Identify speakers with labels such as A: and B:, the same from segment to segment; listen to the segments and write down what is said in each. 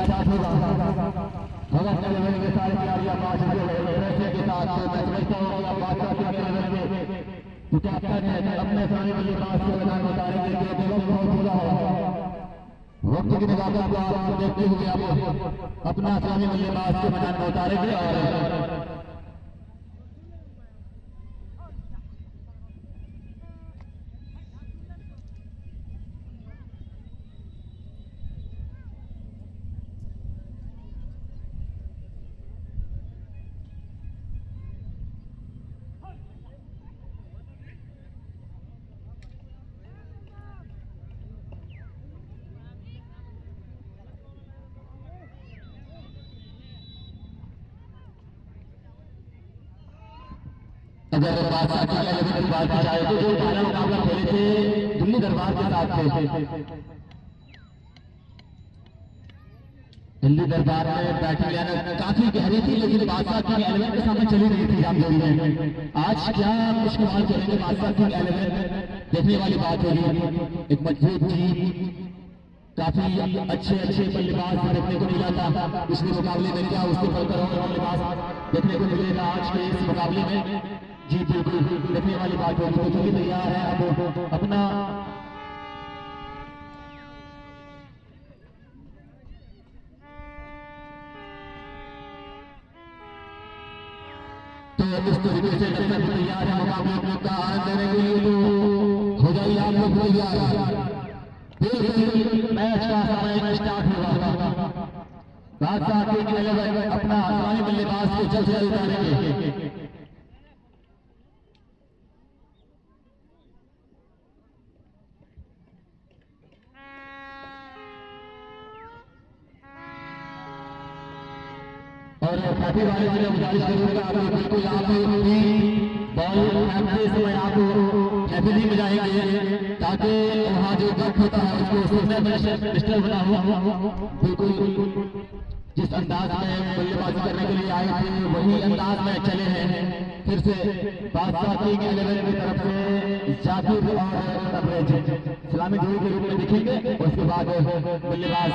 A: Start होगा। भगत level के सारे खिलाड़ी पास के साथ मैं समझता हूँ कि आप बात करते लेवल में तो कैप्टन है अपने सामने वाले पास के मैदान में उतारेंगे कि लेवल बहुत बुरा है। वक्त की नजाकत को आप देखते हुए आप अपना सामने वाले पास के मैदान में उतारेंगे और अगर बादशाह की बात की जाए तो जो पहला मुकाबला खेले थे दिल्ली दरबार के साथ थे। दिल्ली दरबार में बैटिंग लाइनअप काफी गहरी थी लेकिन बादशाह की 11 के सामने चली रही थी जामजोरी में। आज क्या इस्तेमाल करेंगे बादशाह की 11 देखने वाली बात होगी। एक मजबूत जीत काफी अच्छे बल्लेबाज देखने को मिला था पिछले मुकाबले में, क्या उसके बढ़कर और बल्लेबाज देखने को मिलेगा आज के इस मुकाबले में? जी बिल्कुल देखने वाली बात होगी। तो चलिए तैयार है अब अपना तो इस तरीके से तैयार है मुकाबले का आनंद लेने के लिए। तो हो जाइए आप लोग तैयार, मैच का समय स्टार्ट होगा। बादशाह के अपना आसानी बल्लेबाज को जल्द से उतारेंगे। और काफी वाले से गुजारिश करूंगा आप बिल्कुल आप बॉल फेंकते समय आप कैफिली में जाएंगे ताकि वहाँ जो वक्त होता है उसको सोचने में डिस्टर्ब ना हो। बिल्कुल जिस अंदाज में बल्लेबाजी करने के लिए आए थे वही अंदाज में चले हैं। फिर से बादशाह की 11 की तरफ से जाकिर और तबरेज सलामी जोड़ी के रूप में दिखेंगे। उसके बाद बल्लेबाज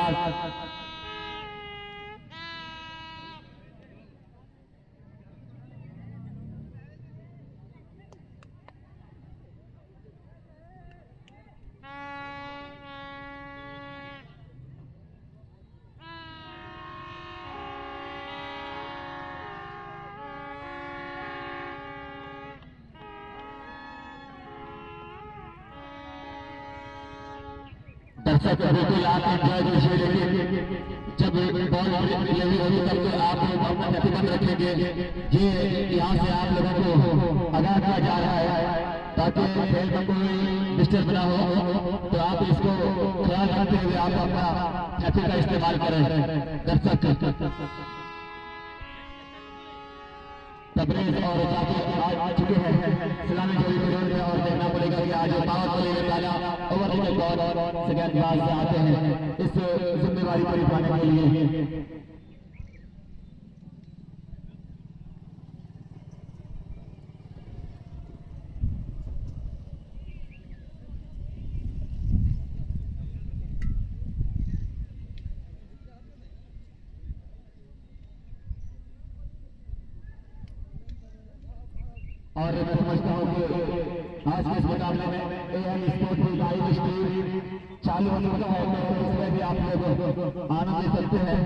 A: दर्शक बिल्कुल आप एंजॉय कीजिए, लेकिन जब बॉल डिलीवरी होगी तब तो आप अपना प्रतिबंध रखेंगे। ये यहाँ से आप लोगों को आगाह किया जा रहा है ताकि खेल में कोई डिस्टर्ब ना हो। तो आप इसको ख्याल रखते हुए आप अपना ट्रैफिक का इस्तेमाल करें। दर्शक तबरेज और जाकिर आ चुके हैं सलामी जोड़ी में और देखना पड़ेगा कि आज पावर प्ले में पहला ओवर के बॉल सेकंड बाज से आते हैं इस जिम्मेवारी को निभाने के लिए। और मैं समझता हूँ कि आज के इस मुकाबले में एएम स्पोर्ट की लाइव स्ट्रीम चालू होने वाला है, तो इसमें भी आप लोग आनंद ले सकते हैं।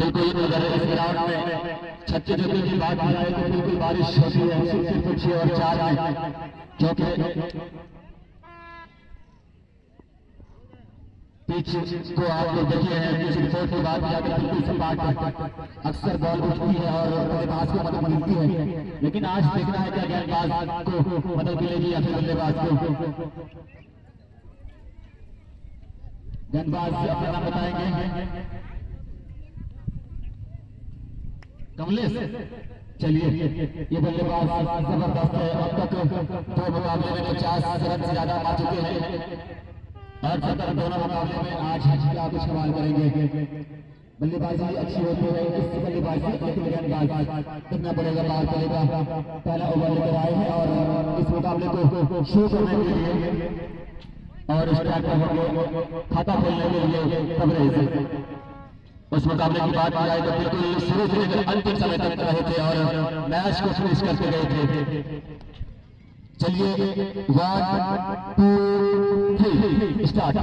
A: बिल्कुल अगर इस ग्राउंड में 36 जगह की बात की जाए तो बिल्कुल बारिश होती है सिर्फ 6 और 4 में, क्योंकि पिच को आप लोग देखे हैं पिच रिपोर्ट की बात की जाकर बिल्कुल सपाट अक्सर बॉल उठती है और बल्लेबाज को मदद मिलती है, लेकिन आज देखना है क्या गेंदबाज को मदद मिलेगी या फिर बल्लेबाज को। गेंदबाज अपना नाम बताएंगे। कमलेश, चलिए ये बल्लेबाज जबरदस्त है। अब तक दो मुकाबले में 50 रन से ज्यादा आ चुके हैं और 70 दोनों मुकाबले में आज क्या कुछ कमाल करेंगे। बल्लेबाजी अच्छी होती है इस बल्लेबाजी, लेकिन गेंदबाज कितना पड़ेगा पार करेगा। पहला ओवर लेकर आए हैं और इस मुकाबले को शुरू करने के लिए और स्ट्राइक पर होंगे खाता खोलने के लिए कवरेज। उस मुकाबले की बात की जाए तो बिल्कुल शुरू से लेकर अंतिम समय तक रहे थे और मैच को फिनिश करके गए थे। चलिए 1 2 3 स्टार्ट।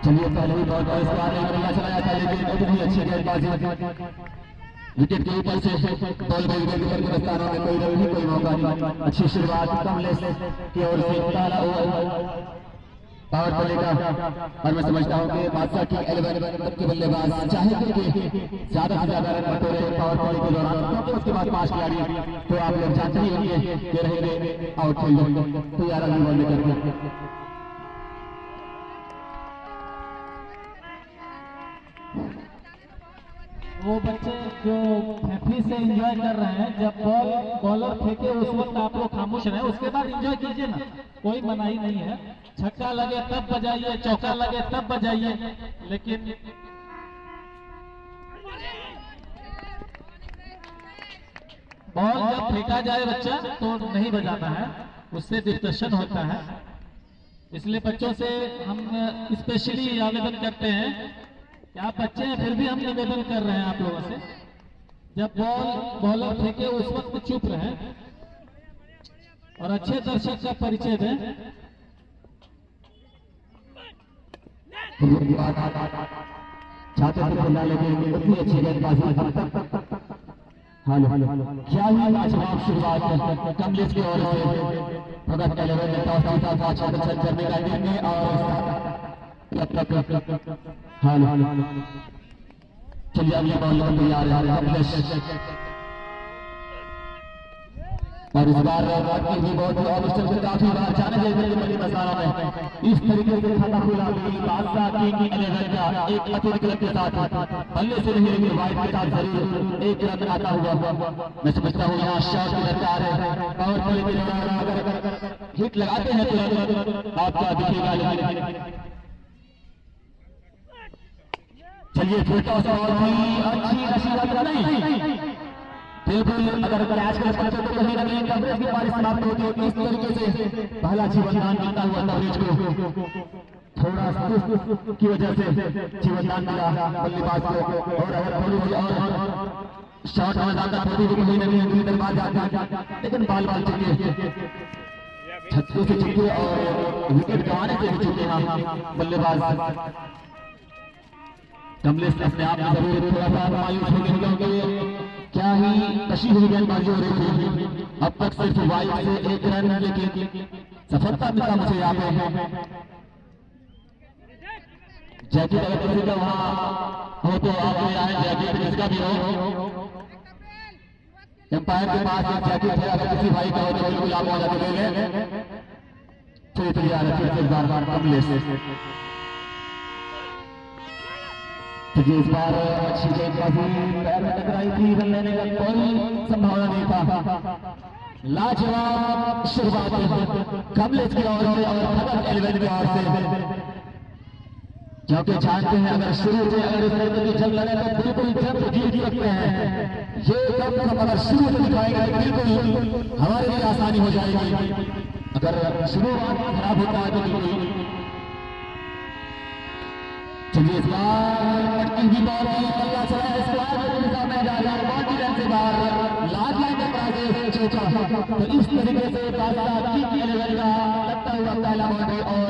A: चलिए पहले ही बॉल पर इस बार एक बल्ला चलाया था, लेकिन उतनी अच्छी गेंदबाजी विकेट के ऊपर से बॉल गोलकीपर के स्थानों में कोई रन नहीं, कोई मौका नहीं। अच्छी शुरुआत कमलेश की ओर से, पहला ओवर पावर प्ले का। और मैं समझता हूं कि बादशाह की 11 के बल्लेबाज चाहे कि ज्यादा से ज्यादा रन बटोरे पावर प्ले के दौरान, क्योंकि उसके बाद 5 खिलाड़ी तो आप लोग जानते ही होंगे कि रहेंगे आउटफील्ड तो 11 रन बॉल करके।
B: वो बच्चे जो हैप्पी से एंजॉय कर रहे हैं, जब बॉलर फेंके उस वक्त आप लोग खामोश रहे, उसके बाद एंजॉय कीजिए ना, कोई मनाही नहीं है। छक्का लगे तब बजाइए, चौका लगे तब बजाइए, लेकिन बॉल जब फेंका जाए बच्चा तो नहीं बजाना है, उससे डिस्कशन होता है। इसलिए बच्चों से हम स्पेशली आवेदन करते हैं कि आप बच्चे हैं फिर भी हम निवेदन कर रहे हैं आप लोगों से, जब बॉलर फेंके उस वक्त चुप रहे और अच्छे दर्शक का परिचय दें।
A: चाहते थे खिला, लेकिन इतनी अच्छी गेंदबाजी क्या ही लाजवाब शुरुआत कमलेश की ओर से। भगत के लेवल में टॉस जीता था, अच्छा करने का निर्णय और चलिए अगली बॉल तैयार है और इस बार भी बहुत ही काफी बार जाने जाएंगे बड़ी मसाला में इस तरीके से खाता खुला बादशाह की 11 का एक अतिरिक्त रन के साथ बल्ले से नहीं लेकिन वाइड के साथ जरूर एक रन आता हुआ। मैं समझता हूँ यहाँ शॉट की दरकार है। पावर प्ले के दौरान अगर हिट लगाते हैं तो आपका दिखेगा। चलिए छोटा सा अच्छी नहीं बिल्कुल, अगर कैच कर सकते तो कहीं ना कहीं कवरेज की बारी समाप्त होती है। इस तरीके से पहला जीवनदान मिलता हुआ कवरेज को थोड़ा सुस्त की वजह से जीवनदान मिला बल्लेबाज को। और अगर थोड़ी सी और शॉट में ज्यादा थोड़ी भी कहीं ना कहीं अगली दरबार जाता, लेकिन बाल चुके छक्के से चुके और विकेट गंवाने से भी चुके हैं बल्लेबाज। कमलेश अपने आप में जरूर थोड़ा सा मायूस हो गए, क्योंकि क्या ही कशी हुई गेंदबाजी हो रही थी। अब तक सिर्फ वाइड से एक रन, लेकिन सफलता मिला मुझे यहाँ पे। जैकेट अगर किसी का वहाँ हो तो आप आए, जैकेट किसका भी हो, एम्पायर के पास एक जैकेट है, अगर किसी भाई का हो तो बिल्कुल आप वहाँ जाके ले लें। चलिए तैयार है फिर बार कमलेश। इस बार अच्छी गेंदबाजी पैर में टकराई थी, रन लेने का कोई संभावना नहीं था। लाजवाब शुरुआत कमलेश की ओर से और भगत 11 की ओर से, क्योंकि जानते हैं अगर शुरू से अगर इस तरीके की जंग लगे तो बिल्कुल जंग जीत सकते हैं। ये कम अगर शुरू से दिखाएंगे बिल्कुल हमारे लिए आसानी हो जाएगी। अगर शुरुआत खराब होता है तो बिल्कुल। चलिए इस बार की बॉल बल्ला चला, इस बार में जा रहा है बाउंड्री लाइन से बाहर, लास्ट लाइन के पास चौका। तो इस तरीके से बादशाह की 11 का लगता हुआ पहला बाउंड्री और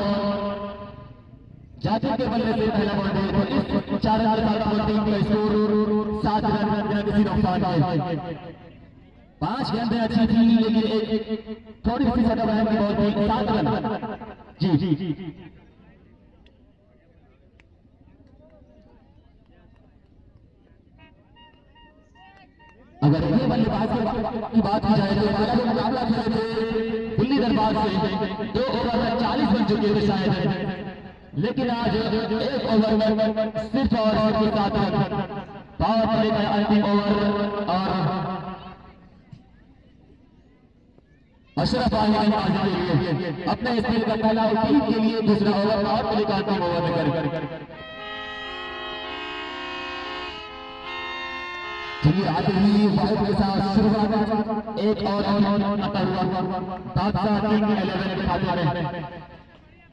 A: जाते के बल्ले से पहला बाउंड्री। तो इस 4 रन के साथ टीम का स्कोर 7 रन बिना किसी नुकसान के। 5 गेंदें अच्छी थी, लेकिन एक थोड़ी सी ज्यादा बहन की बॉल थी। 7 रन जी। अगर ये बल्लेबाज की बात की जाए तो मुकाबला खेले थे कुल्ली दरबार से 2 ओवर में 40 बन चुके थे शायद, लेकिन आज 1 ओवर में सिर्फ और 7 रन। पावर प्ले का अंतिम ओवर और अशरफ आली गेंदबाजी के लिए अपने स्पेल का पहला टीम के लिए दूसरा ओवर पावर प्ले का अंतिम ओवर में कर चलिए आते ही बहुत के साथ शुरुआत एक और आता हुआ बादशाह किंग 11 के खाते में।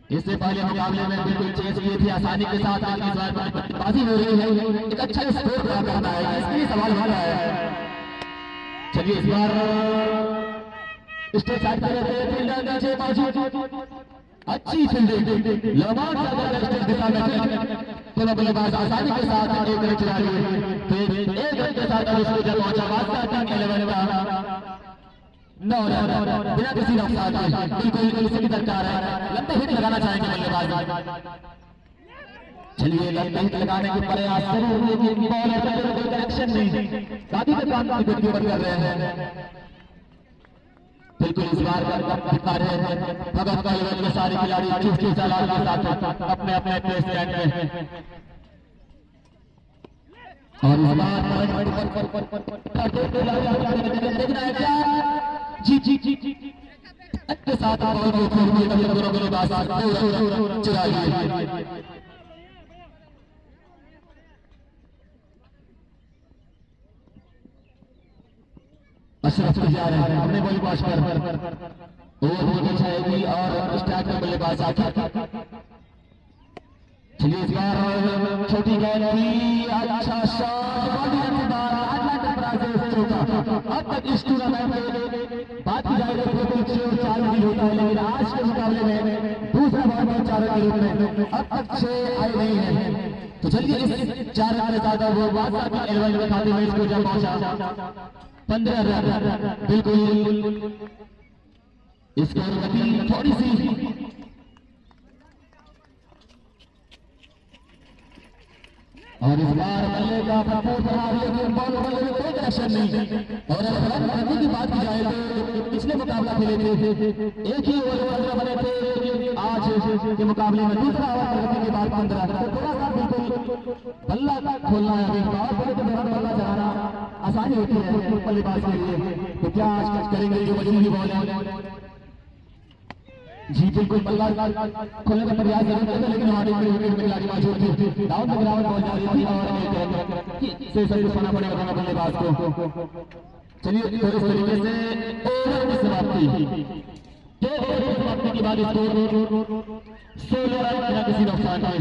A: इससे पहले मुकाबले में बिल्कुल चेस किए थे आसानी के साथ, लेकिन इस बार बल्लेबाजी हो रही है, एक अच्छा स्कोर पूरा करना है, इसके लिए सवाल होता है। चलिए इस बार स्टेट साइड पर रहते हैं फील्डर नीचे बाजू, अच्छी फील्डिंग लंबा स्टेट दिशा में दोनों बल्लेबाज आसानी के साथ एक रन चला लिए, फिर एक रन के साथ उसको जब पहुंचा बादशाह किंग 11 का 9 रन बिना किसी नुकसान के। बिल्कुल इसी की दरकार है, लंबे हिट लगाना चाहेंगे बल्लेबाज। चलिए लंबे हिट लगाने के प्रयास जरूर, लेकिन बॉलर का कोई कनेक्शन नहीं, काफी के काम की विकेट ऊपर कर रहे हैं। बिल्कुल इस बार दिखा रहे हैं भगत का लेवल के सारे खिलाड़ी चुप के चालान के साथ अपने अपने प्लेस स्टैंड में, और इस बार जी जी जी के साथ बॉल को छोड़िए, दोनों बल्लेबाज चुरा लिए। अशरफ जा रहे हैं अपने बल्लेबाज पर, ओवर बहुत अच्छा है और स्टार्ट में बल्लेबाज आके। चलिए इस बार छोटी गेंद की अच्छा शॉट, अब तक इस टूर्नामेंट में बात की जाए तो कुछ 4 रन होता है, लेकिन आज के मुकाबले में दूसरा बॉल में 4 रन के रूप में अब तक 6 आए नहीं है। तो चलिए इस 4 रन के साथ वो बादशाह किंग 11 के खाते में इसको जब पहुंचा 15 रन, बिल्कुल इसको गति थोड़ी सी और इस बार बल्ले का भरपूर प्रभाव, लेकिन बॉल बल्ले में कोई कनेक्शन नहीं। और रन गति की बात की जाए तो पिछले मुकाबला खेले थे एक ही ओवर 15 बने थे, आज के मुकाबले में दूसरा ओवर गति के बाद 15 रन। थोड़ा सा बिल्कुल बल्ला खोलना है, पावर प्ले के दौरान बल्ला चलाना आसानी होती है बल्लेबाज के लिए, तो क्या आज करेंगे जो मजबूरी बॉल है। जी बिल्कुल बल्ला खोलने का प्रयास जरूर करेंगे, लेकिन हमारे विकेट में खिलाड़ी मौजूद थे, डाउन द ग्राउंड बॉल जा रही थी और से सही होना पड़ेगा दोनों बल्लेबाज को। चलिए तो इस तरीके से ओवर की समाप्ति, 2 ओवर की समाप्ति के बाद स्कोर 16 रन बिना किसी नुकसान के।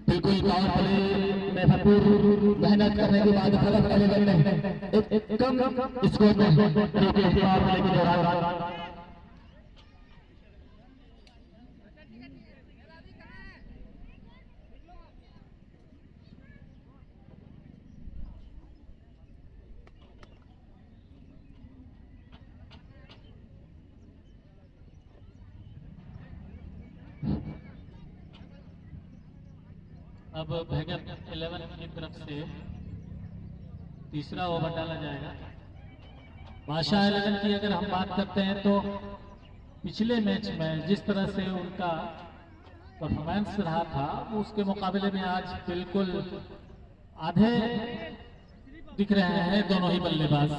A: बिल्कुल पावर प्ले में भरपूर मेहनत करने के बाद भगत 11 ने एक कम स्कोर में रोके पावर प्ले के दौरान।
B: अब भगत 11 की तरफ से तीसरा ओवर डाला जाएगा। बादशाह 11 की अगर हम बात करते हैं तो पिछले मैच में जिस तरह से उनका परफॉर्मेंस रहा था, उसके मुकाबले में आज बिल्कुल आधे दिख रहे हैं दोनों ही बल्लेबाज।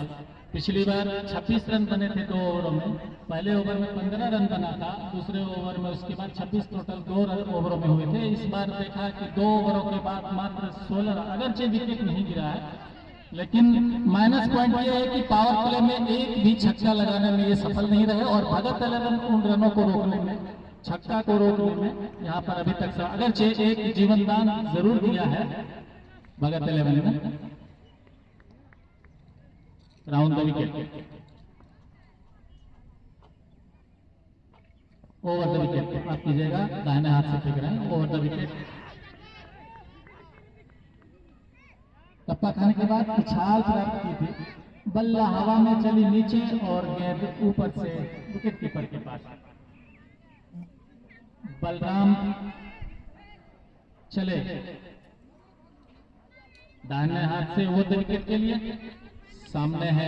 B: पिछली बार 26 रन बने थे 2 ओवरों में, पहले ओवर में 15 रन बना था, दूसरे ओवर में उसके बाद 26 टोटल 2 ओवरों में हुए थे। इस बार देखा कि 2 ओवरों के बाद मात्र 16, अगरचे विकेट नहीं गिरा है, लेकिन माइनस पॉइंट ये है कि पावर प्ले में एक भी छक्का लगाने में ये सफल नहीं रहे, और भगत 11 उन रनों को रोकने में, छक्का को रोकने में यहाँ पर अभी तक अगरचे एक जीवनदान जरूर दिया है भगत 11 ने। Round the wicket, over the wicket आप कीजिएगा, दाहिने हाथ से फेंक रहे हैं, ओवर द विकेट। टप्पा खाने के बाद उछाल प्राप्त की थी, बल्ला हवा में चली नीचे और गेंद ऊपर से विकेट कीपर के पास। बलराम चले दाहिने हाथ से ओवर द विकेट के लिए, सामने है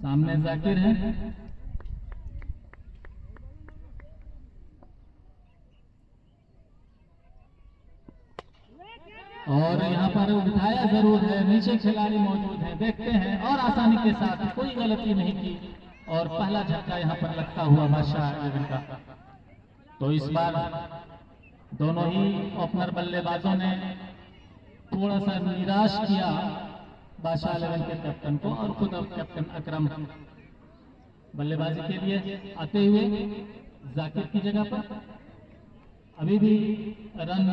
B: सामने जाकिर है। और यहाँ पर उठाया जरूर है, नीचे खिलाड़ी मौजूद हैं, देखते हैं, और आसानी के साथ कोई गलती नहीं की और पहला झटका यहाँ पर लगता हुआ बादशाह 11 का। तो इस बार दोनों ही ओपनर बल्लेबाजों ने थोड़ा सा निराश किया बादशाह 11 के कैप्टन को, और खुद अब कैप्टन अकरम बल्लेबाजी के लिए आते हुए जाकिर की जगह पर। अभी भी रन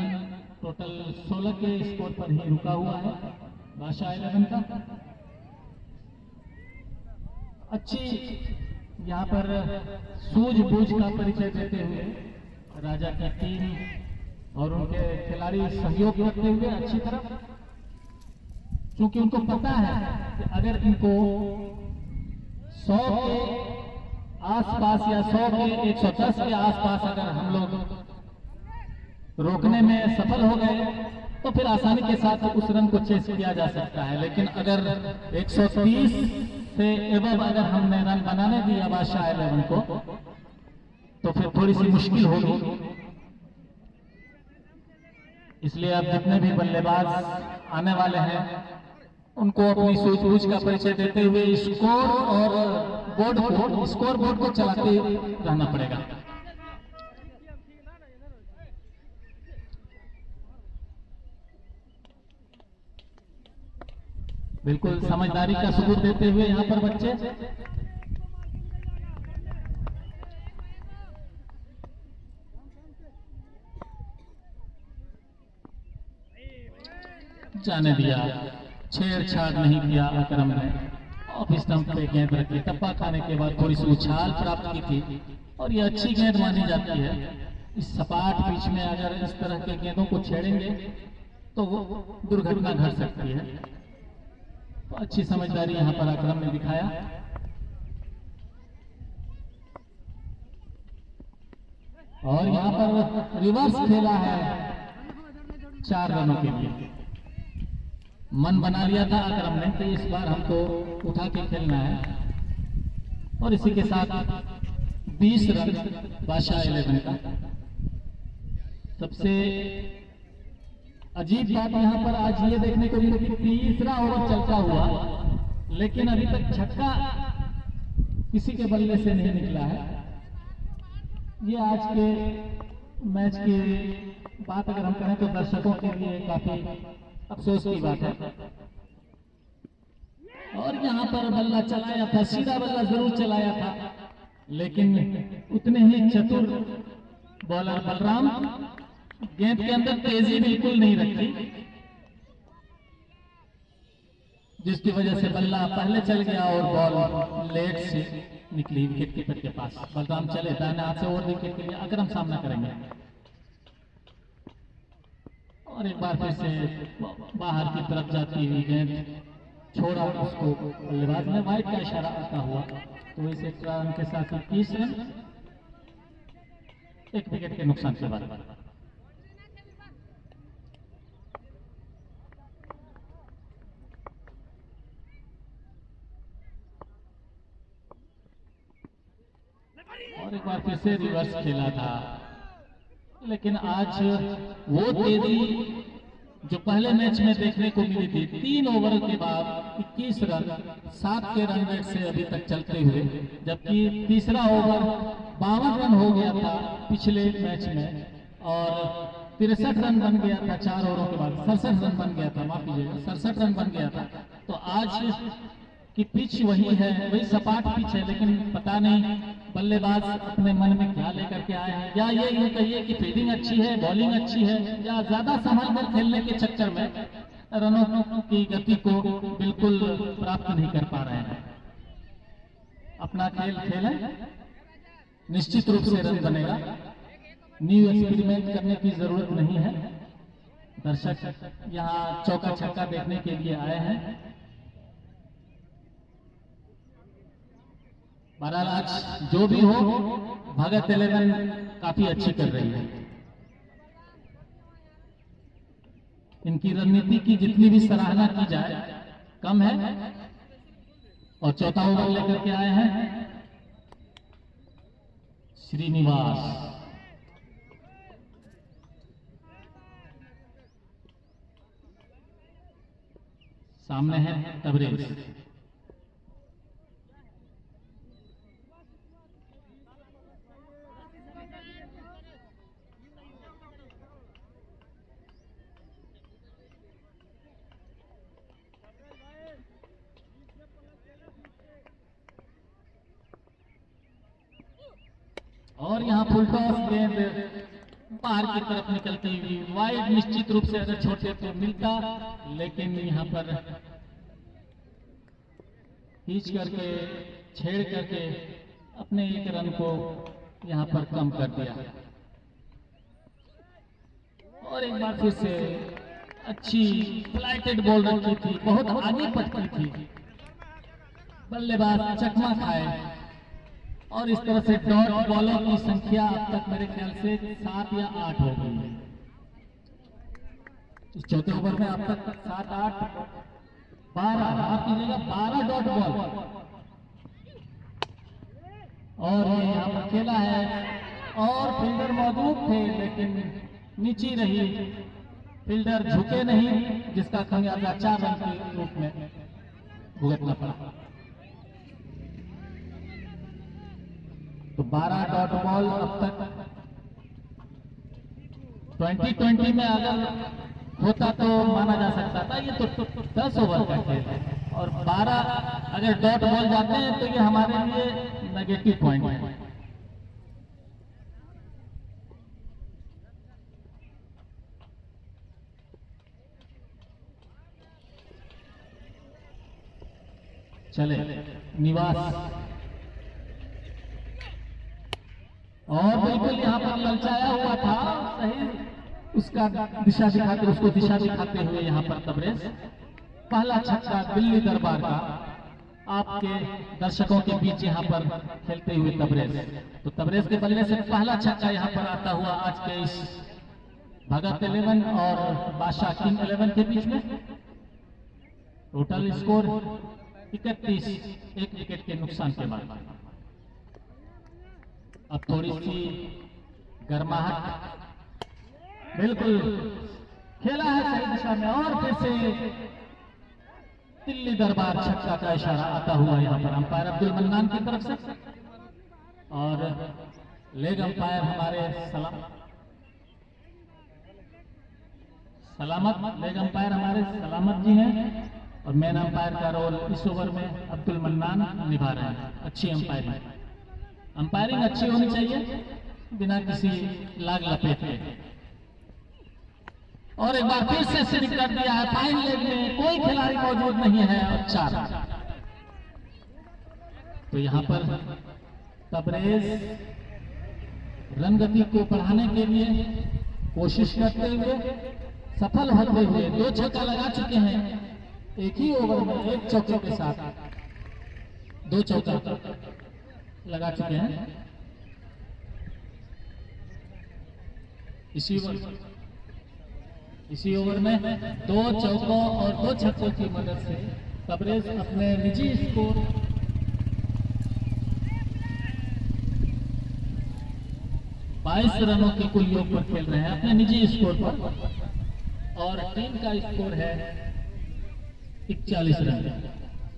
B: टोटल 16 के स्कोर पर ही रुका हुआ है बादशाह 11 का। अच्छी यहाँ पर सूझबूझ का परिचय देते हुए राजा की टीम और उनके खिलाड़ी सहयोग करते हुए अच्छी तरह, क्योंकि उनको पता है कि अगर इनको 100 के आसपास या 100 के 110 के आसपास अगर हम लोग रोकने में सफल हो गए तो फिर आसानी के साथ उस रन को चेस किया जा सकता है। लेकिन अगर 130 से एबव अगर हमने रन बनाने दिया बादशाह 11 को तो फिर थोड़ी सी मुश्किल होगी। इसलिए अब जितने भी बल्लेबाज आने वाले हैं उनको अपनी सूझबूझ का परिचय देते हुए स्कोर बोर्ड को चलाते रहना पड़ेगा। बिल्कुल समझदारी का सबूत देते हुए यहाँ पर बच्चे जाने दिया, छेड़छाड़ नहीं किया अकरम ने। ऑफ स्टंप पे गेंद रखी, टप्पा खाने के बाद थोड़ी सी उछाल प्राप्त की थी और ये अच्छी गेंद मानी जाती है। इस सपाट पिच में अगर इस तरह के गेंदों को छेड़ेंगे तो वो दुर्घटना घट सकती है। तो अच्छी समझदारी यहाँ पर अकरम ने दिखाया। और यहाँ पर रिवर्स खेला है 4 रनों के लिए। मन बना लिया था अकरम ने कि इस बार हमको उठा के खेलना है, और इसी के साथ 20 रन बादशाह 11 का। सबसे अजीब बात यहाँ पर आज ये देखने को मिली कि तीसरा ओवर चलता हुआ लेकिन अभी तक छक्का किसी के बल्ले से नहीं निकला है। ये आज के मैच की बात अगर हम कहें तो दर्शकों के लिए काफी अफसोस की बात है। और यहाँ पर बल्ला चलाया था, सीधा बल्ला जरूर चलाया था, लेकिन उतने ही चतुर बॉलर बलराम गेंद के अंदर तेजी बिल्कुल नहीं रखी, जिसकी वजह से बल्ला पहले चल गया और बॉल लेट से निकली विकेट कीपर के पास। बलराम चले दाहिने हाथ से ओवर विकेट के लिए अकरम सामना करेंगे, और एक बार फिर से बाहर की तरफ जाती हुई गेंद छोड़ा उसको बल्लेबाज ने। वाइड का इशारा आता हुआ तो इस एक्स्ट्रा रन के साथ 30 रन 1 विकेट के नुकसान के बाद। और एक बार फिर से रिवर्स खेला था, लेकिन आज वो तेजी जो पहले मैच में देखने को मिली थी 3 ओवर के बाद 21 रन 7 के रन रेट से अभी तक चलते हुए, जबकि तीसरा ओवर 52 रन हो गया था पिछले मैच में और 63 रन बन गया था 4 ओवरों के बाद। 67 रन बन गया था, माफ कीजिएगा, 67 रन बन गया था। तो आज की पिच वही है, वही सपाट पिच है, लेकिन पता नहीं बल्लेबाज अपने मन में क्या लेकर के आए हैं, या ये कहिए कि फील्डिंग अच्छी है, बॉलिंग अच्छी है, या ज्यादा संभल कर खेलने के चक्कर में रनों की गति को बिल्कुल प्राप्त नहीं कर पा रहे हैं। अपना खेल खेलें, निश्चित रूप से रन बनेगा, न्यू एक्सपेरिमेंट करने की जरूरत नहीं है। दर्शक यहाँ चौका छक्का देखने के लिए आए हैं। बहरहाल आज जो भी हो, भगत 11 काफी अच्छी कर रही है। इनकी रणनीति की जितनी भी सराहना की जाए कम है। और चौथा ओवर लेकर के आए हैं श्रीनिवास। सामने है तबरेज। और यहाँ फुल टॉस गेंद बाहर की तरफ निकलती हुई वाइड, निश्चित रूप से अगर छोटे तो मिलता, लेकिन यहाँ पर खींच करके छेड़ करके अपने एक रन को यहाँ पर कम कर दिया। और एक बार फिर से अच्छी फ्लाइटेड बॉल रखी थी, बहुत आगे पटकी थी, बल्लेबाज चकमा खाए। और इस तरह से डॉट बॉलों की संख्या अब तक मेरे ख्याल से 7 या 8 हो गई है। इस चौथे ओवर में अब तक 7, 8, 12, आप कीजिएगा 12 डॉट बॉल। और ये यहाँ पर खेला है और फील्डर मौजूद थे, लेकिन नीचे रही, फील्डर झुके नहीं, जिसका खमियाजा 4 रन के रूप में भुगतना पड़ा। तो 12 डॉट बॉल अब तक 2020 में अगर होता तो माना जा सकता था, ये तो 10 ओवर का खेल है और 12 अगर डॉट बॉल जाते हैं तो ये हमारे लिए नेगेटिव पॉइंट है। चले निवास, और बिल्कुल यहाँ पर ललचाया हुआ था, सही उसका दिशा दिखाते, उसको दिशा दिखाते हुए यहाँ पर तबरेज। पहला छक्का दिल्ली दरबार का आपके दर्शकों के बीच यहाँ पर खेलते हुए तबरेज। तो तबरेज के बल्ले से पहला छक्का यहाँ पर आता हुआ आज के इस भगत 11 और बादशाह किंग 11 के बीच में। टोटल स्कोर 31, एक विकेट के नुकसान के बाद। अब थोड़ी सी गर्माहट, बिल्कुल खेला है सही दिशा में, और फिर से दिल्ली दरबार छक्का का इशारा आता हुआ यहाँ पर अंपायर अब्दुल मन्नान की तरफ से। और लेग अंपायर हमारे सलामत लेग अंपायर हमारे सलामत जी हैं, और मेन अंपायर का रोल इस ओवर में अब्दुल मन्नान निभा रहे हैं। अच्छी अंपायरिंग अच्छी होनी चाहिए, बिना किसी लाग लपेट के। और एक बार फिर से स्विंग कर दिया है, फाइन लेग में कोई खिलाड़ी मौजूद नहीं है और 4। तो यहाँ पर तबरेज रन गति को बढ़ाने के लिए कोशिश करते हुए, सफल होते हुए 2 छक्का लगा चुके हैं एक ही ओवर में, 1 चौके के साथ 2 चौका लगा चुके हैं। इसी ओवर में 2 चौकों और 2 छक्कों की मदद से तबरेज अपने निजी स्कोर 22 रनों के कुल योग पर खेल रहे हैं, अपने निजी स्कोर पर, और टीम का स्कोर है 41 रन,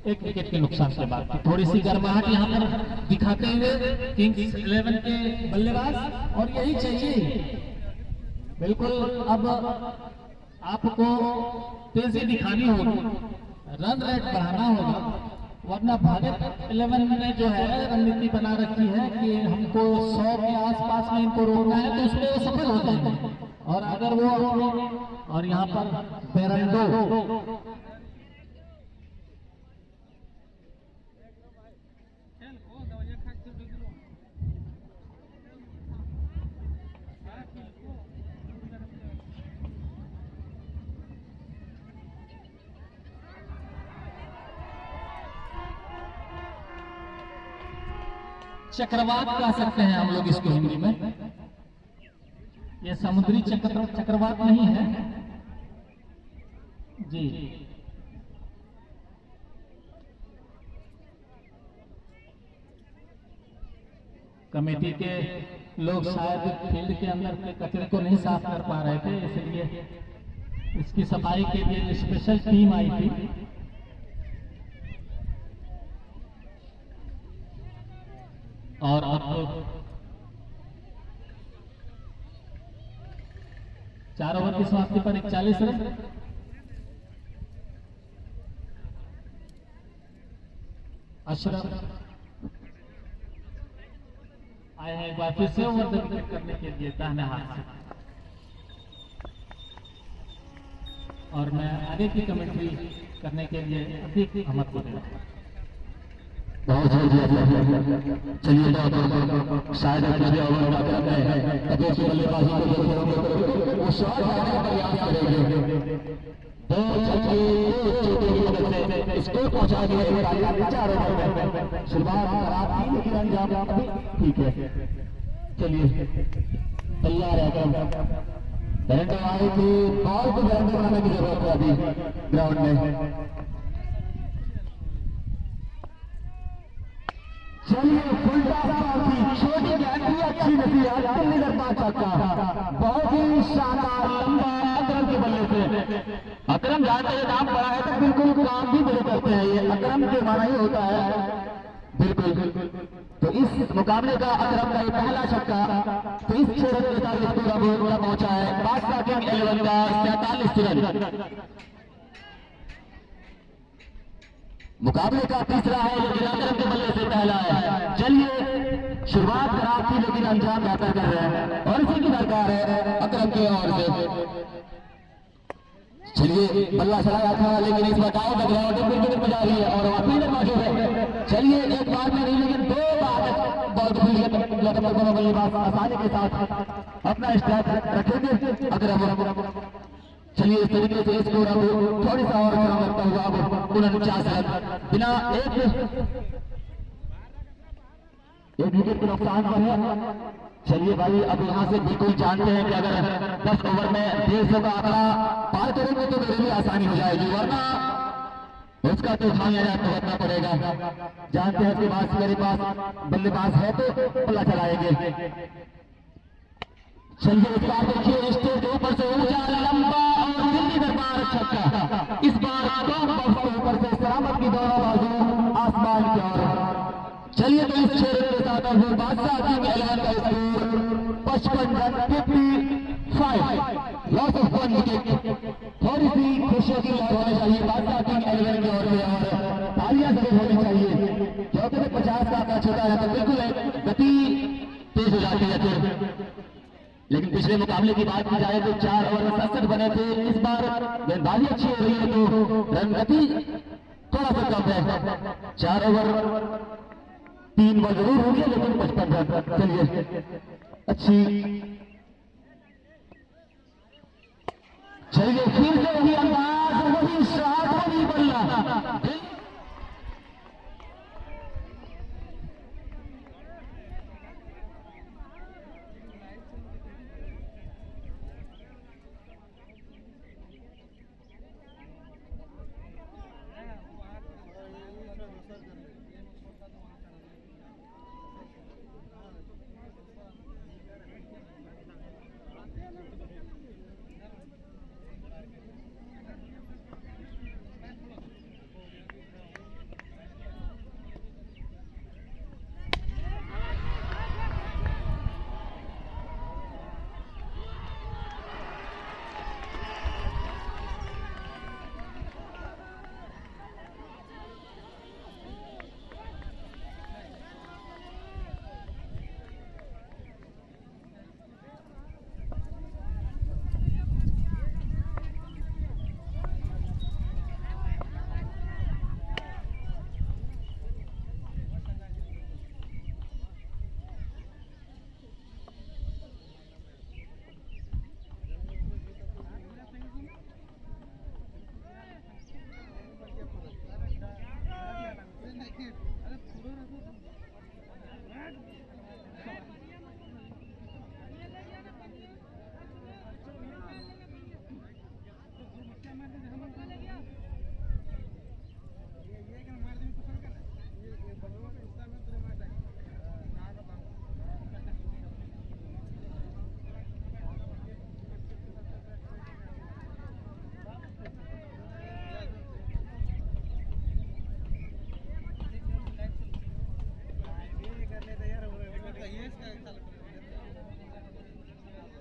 B: 1 विकेट के नुकसान के बाद। थोड़ी सी गर्माहट यहाँ पर दिखाते हुए किंग्स 11 के बल्लेबाज, और यही चाहिए बिल्कुल। अब आपको तेजी दिखानी होगी, रन रेट बढ़ाना होगा, वरना भारत 11 ने जो है रणनीति बना रखी है कि हमको 100 के आसपास में इनको रोकना है, तो उसमें वो सफल होते हैं। और अगर वो और यहाँ पर बेरंडो चक्रवात कह सकते हैं हम लोग इसको हिंदी में। ये समुद्री चक्रवात नहीं है जी। कमेटी के लोग शायद फील्ड के अंदर के कचरे को नहीं साफ कर पा रहे थे, इसलिए इसकी सफाई के लिए स्पेशल टीम आई थी। और अब 4 ओवर की समाप्ति पर 41 रन। अशरफ आए हैं एक बार फिर से ओवर करने के लिए दाहिने हाथ से, और मैं आगे की कमेंट्री करने के लिए अधिक अहमद को दे रहा हूं।
A: बहुत चलिए शायद ओवर अभी से बल्लेबाजी को वो शॉट लगाने का प्रयास करेंगे। दो छक्के स्कोर पहुंचा दिए 4 ओवर में। शुरुआत खराब थी लेकिन अंजाम अभी ठीक है। चलिए तैयार है करंट आए थे, बॉल को ग्राउंड बनाने की जरूरत है अभी ग्राउंड में। चलिए छोटी गेंद भी अच्छी नहीं है, निकल पा सकता, बहुत ही शानदार लंबा अकरम के बल्ले से। अकरम जानते हैं नाम पड़ा है तो बिल्कुल काम भी बड़े करते हैं, ये अकरम के माना ही होता है बिल्कुल। तो इस मुकाबले का अकरम का ये पहला छक्का, तो इस 6 रन के साथ पूरा बोल पहुंचा है बादशाह किंग 11 का 43 रन। मुकाबले का तीसरा है लेकिन अकरम के बल्ले से पहला है। चलिए शुरुआत खराब थी लेकिन अंजाम बेहतर कर रहे हैं और इसी की दरकार है अकरम की ओर से। चलिए बल्ला चलाया था लेकिन इस बार ग्राउंड बजा रही है और फील्डर मौजूद है। चलिए एक बार में नहीं लेकिन 2 बार बॉल बल्लेबाज आसानी के साथ अपना स्ट्राइक रखेंगे अकरम। चलिए इस तरीके से स्कोर अब थोड़ी सा और करता हुआ अब 49 रन बिना एक विकेट के नुकसान पर है। चलिए भाई अब यहाँ से बिल्कुल जानते हैं कि अगर 10 ओवर में 150 का आंकड़ा पार करेंगे तो मेरे लिए आसानी हो जाएगी, वरना उसका तो खामियाजा भुगतना पड़ेगा। जानते हैं कि पास मेरे पास बल्लेबाज है तो बल्ला चलाएंगे। चलिए इस बार देखिए स्टेज ऊपर से ऊंचा लंबा और दिल्ली दरबार छक्का, इस बार ऊपर से सलामत की दोनों बाजू आसमान की ओर। चलिए तो इस 6 रन के साथ और बादशाह किंग 11 का score 55 run 55 loss of 1 wicket. थोड़ी सी खुशियों की लहर होनी चाहिए बादशाह किंग 11 की ओर से और तालियां जरूर होनी चाहिए क्योंकि 50 का आंकड़ा छोटा है तो बिल्कुल गति तेज हो जाती है फिर। लेकिन पिछले मुकाबले की बात की जाए तो 4 ओवर में 67 बने थे, इस बार गेंदबाजी अच्छी हो रही है तो रन गति थोड़ा सा कम है। 4 ओवर 3 बॉल जरूर होगी लेकिन 55 रन। चलिए चलिए फिर से वही अंदाज, वही शॉट, वही बल्ला।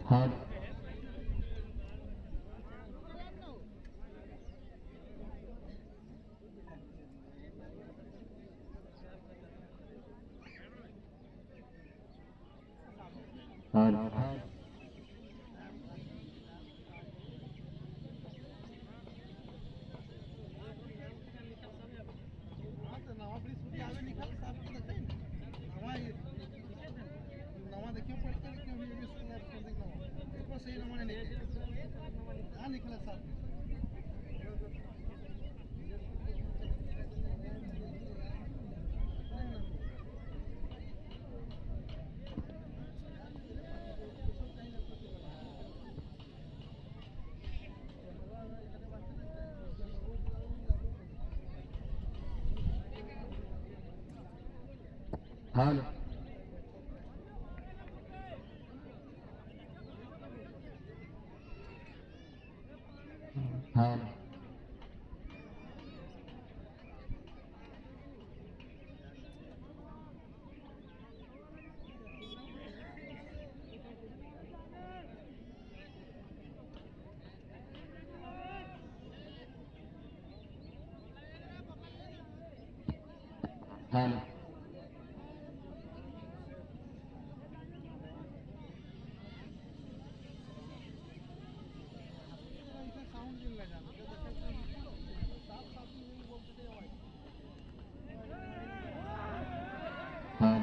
A: हाँ हाँ हाँ हाँ हाँ हाँ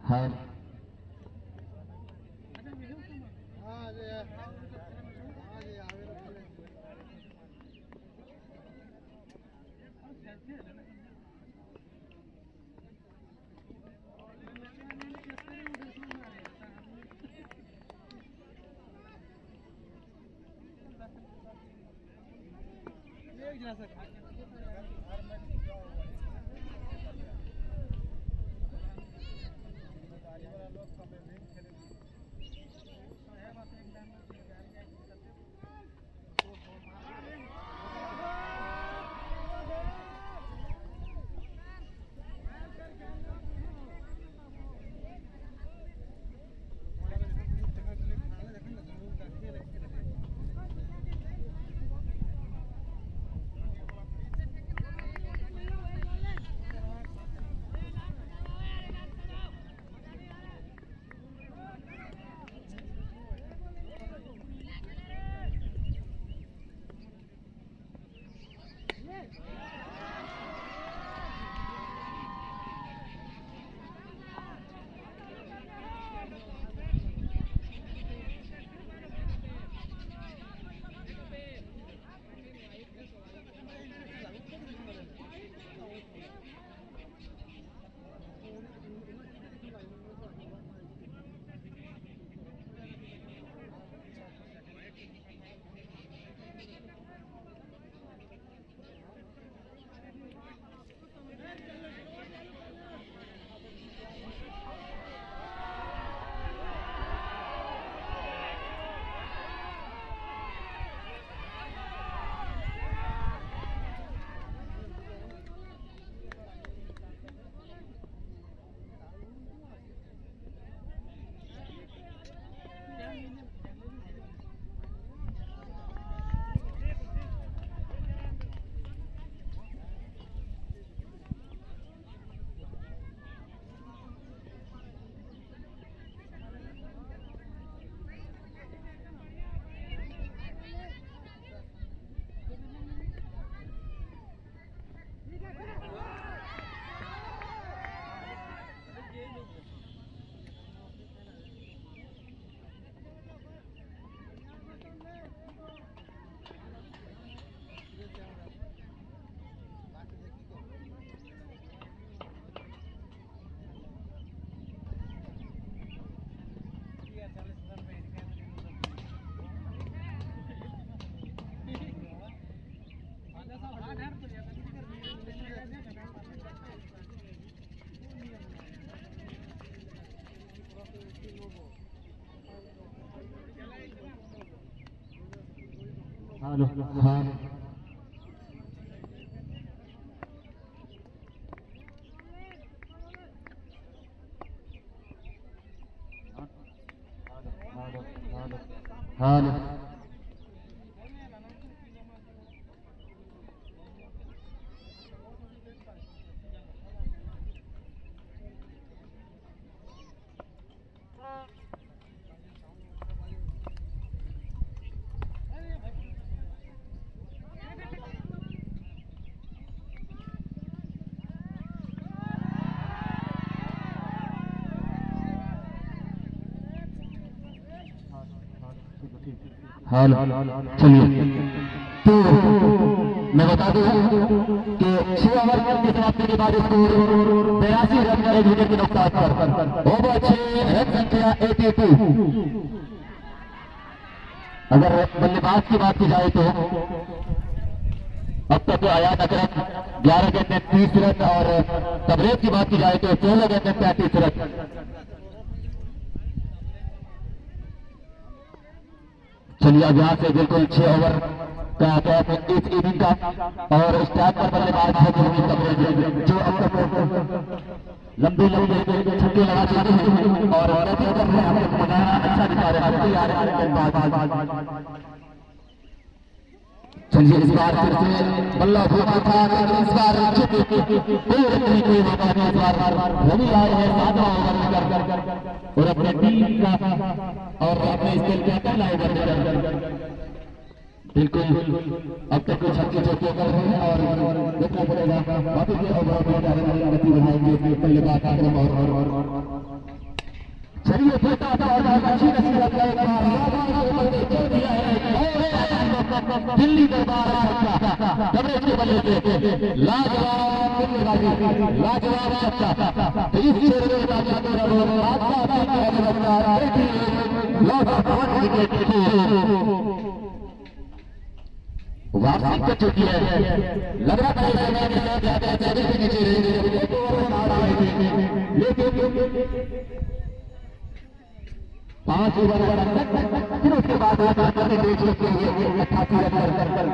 A: हाँ हाँ हाँ हेलो चलिए तो मैं बता दूं कि 6 ओवर के समाप्ति के बाद स्कोर 82 रन का एक विकेट के नुकसान पर ओवर 6 रन संख्या 82। अगर बल्लेबाज की बात की जाए तो अब तक आयात अकरम 11 गेंद में 30 रन और तबरेज की बात की जाए तो 16 गेंद में 35 रन। चलिए अब यहाँ से बिल्कुल 6 ओवर का गैप इस इनिंग का और स्टार्ट पर बल्लेबाज है जो अब तक लंबी छक्के लगा चुके हैं और बैटिंग कर रहे हैं। हमको बनाया अच्छा दिखा रहे हैं। चलिए इस बार फिर से बल्ला भूखा था लेकिन इस बार कोई रखने कोई मौका नहीं। इस बार रवि आए हैं 7वां ओवर कर और अपने टीम का और अपने स्केल कैप्टन लाए बिल्कुल अब तक कुछ छक्के चौके कर रहे हैं और देखना पड़ेगा बाकी के ओवर में गति बढ़ाएंगे बल्लेबाज आक्रम और चलिए फेंका था और अच्छी नसीहत का एक दिया है दिल्ली दरबार कवरेज के बल्ले से लाजवाब लाजवाब छक्का। तो इस क्षेत्र में वापसी कर चुकी है। लग रहा था लेकिन 5 ओवर फिर उसके बाद 88 रन।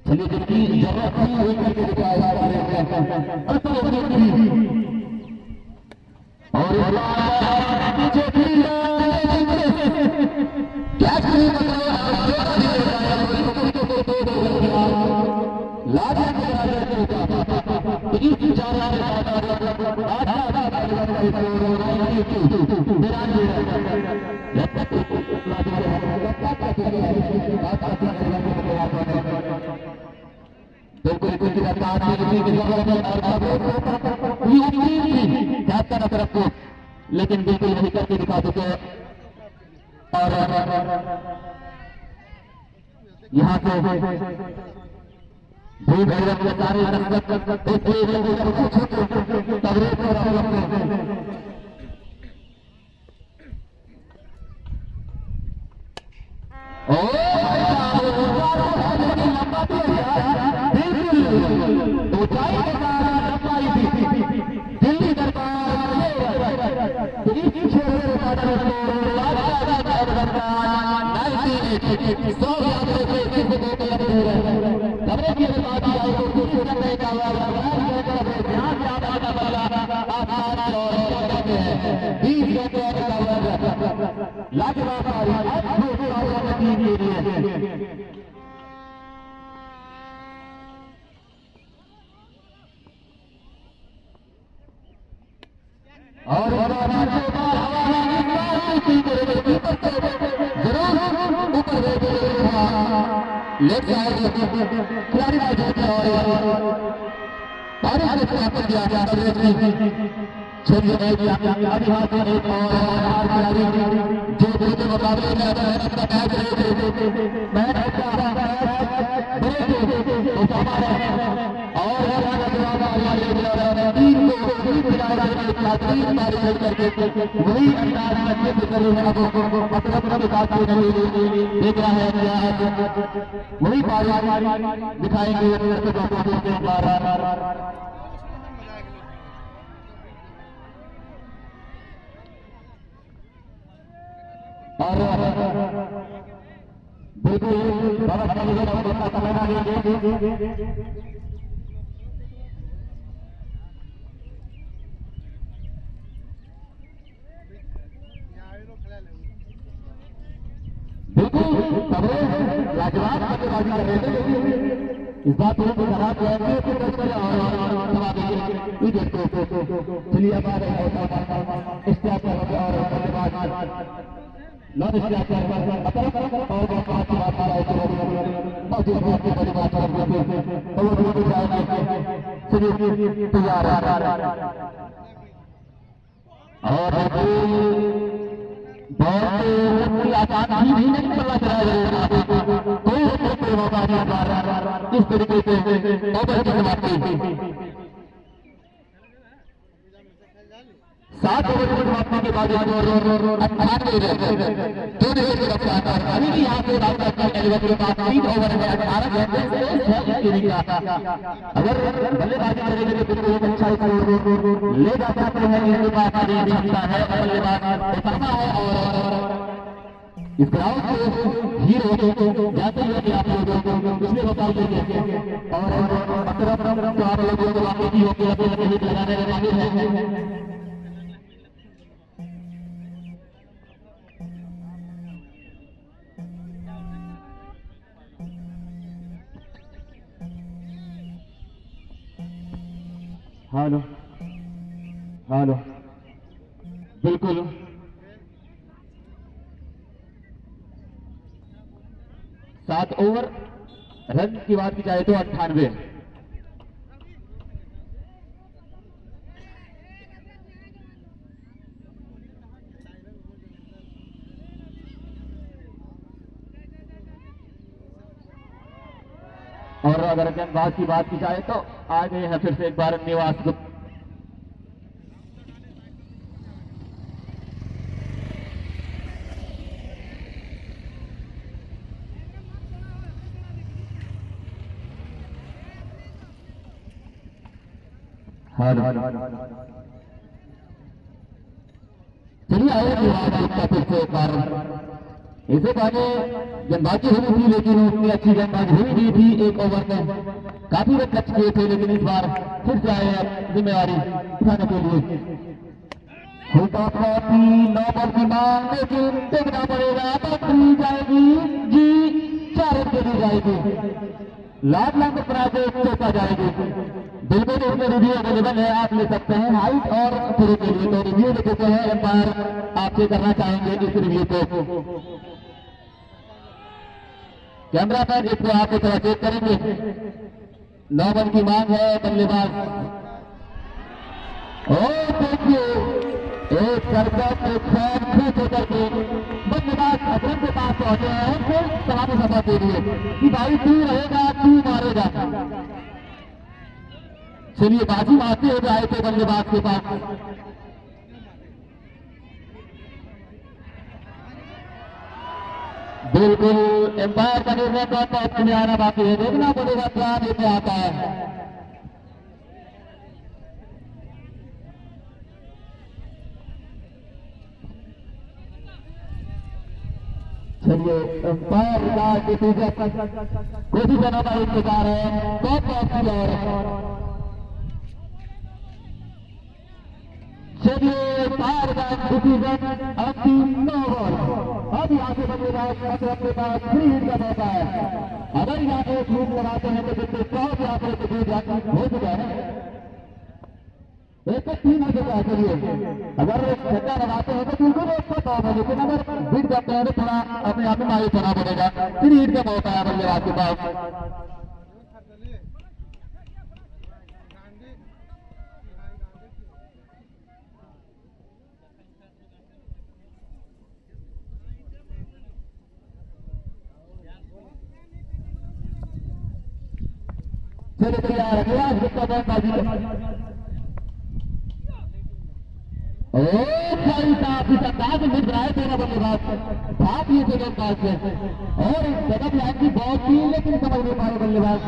A: चलिए जितनी जरूरत थी वही करके दिखाया तरफ को लेकिन बिल्कुल वही करके दिखा देते और यहाँ से भूख के सारे दिल्ली और लेफ्ट साइड खिलाड़ी जो दूसरे मुकाबले में वही अंदाज देख रहा है वही दिखाएंगे और बिल्कुल बहुत अच्छा समय ना बिल्कुल लाजवाब बल्लेबाजी कर रहे थे, इस बात को खराब है चलिए अब आ रहे हैं तैयार और बहुत आसान भी नहीं पता चला कोई मौका नहीं, इस तरीके से ओवर की समाप्ति 7 ओवर की समाप्ति के बाद 98 अभी भी यहाँ से बात करते हैं 3 ओवर में 18 घंटे से अगर बल्लेबाजी करेंगे तो बिल्कुल एक अच्छा स्कोर ले जा सकते हैं, इनके पास क्षमता है बल्लेबाज उतरना है और इस ग्राउंड के हीरो जाते हुए कि आप लोग पिछले बता देंगे और आप लोगों को वाकई की होकर अपने हिट लगाने में माहिर है। हेलो हेलो बिल्कुल सात ओवर रन की बात की जाए तो 98 और अगर गेंदबाज की बात की जाए तो आ गए हैं फिर से एक बार निवास गुप्ता। चलिए आए फिर से एक बार इसे पहले गेंदबाजी हुई थी लेकिन उतनी अच्छी गेंदबाजी हुई नहीं थी, एक ओवर में काफी रन टच किए थे लेकिन इस बार फिर से आए जिम्मेवारी उठाने के लिए। 9 बॉल की मांग लेकिन देखना पड़ेगा बाउंड्री जाएगी जी, 4 रन के दी जाएगी, लाख चौका जाएगी। बिल्कुल इसमें रिव्यू अवेलेबल है, आप ले सकते हैं हाइट और शुरू के लिए, तो रिव्यू ले देते हैं एम्पायर आपसे करना चाहेंगे इस रिव्यू को। कैमरा पर इसको आपको थोड़ा चेक करेंगे। 9 रन की मांग है बल्लेबाज देखिए एक करकट एक शॉट होकर के बल्लेबाज अजरम के पास पहुंचे हैं, फिर सलामी सफा दे दिए कि भाई तू रहेगा तू मारेगा। चलिए बाजी मारते हुए आए थे बल्लेबाज के पास। बिल्कुल एम्पायर का निर्णय का में आना बाकी है, देखना पड़ेगा क्या लेके आता है। चलिए एम्पायर का डिसीजन कोशिश करना का इंतजार है, टॉप ऑफ और चलिए फायर का डिसीजन अंतिम 9 बॉल। अब यहाँ से बल्लेबाज अपने पास फ्री हिट का मौका है, अगर यहाँ पे छूट लगाते हैं तो बिल्कुल 100 यहाँ पर हो चुका है, 1 से 3 हो चुका है। चलिए अगर छक्का लगाते हैं तो बिल्कुल 100 है, लेकिन अगर हिट करते हैं तो थोड़ा अपने आप में मायूस होना पड़ेगा, फ्री हिट का मौका है बल्लेबाज के पास। चलिए तैयार निवास गुप्ता बल्लेबाजी भाई साहब इस अंदाज में मिल रहा है तेरा बल्लेबाज भाग ये थे गेंदबाज से और गजब लाइन की बॉल थी लेकिन समझ नहीं पाए बल्लेबाज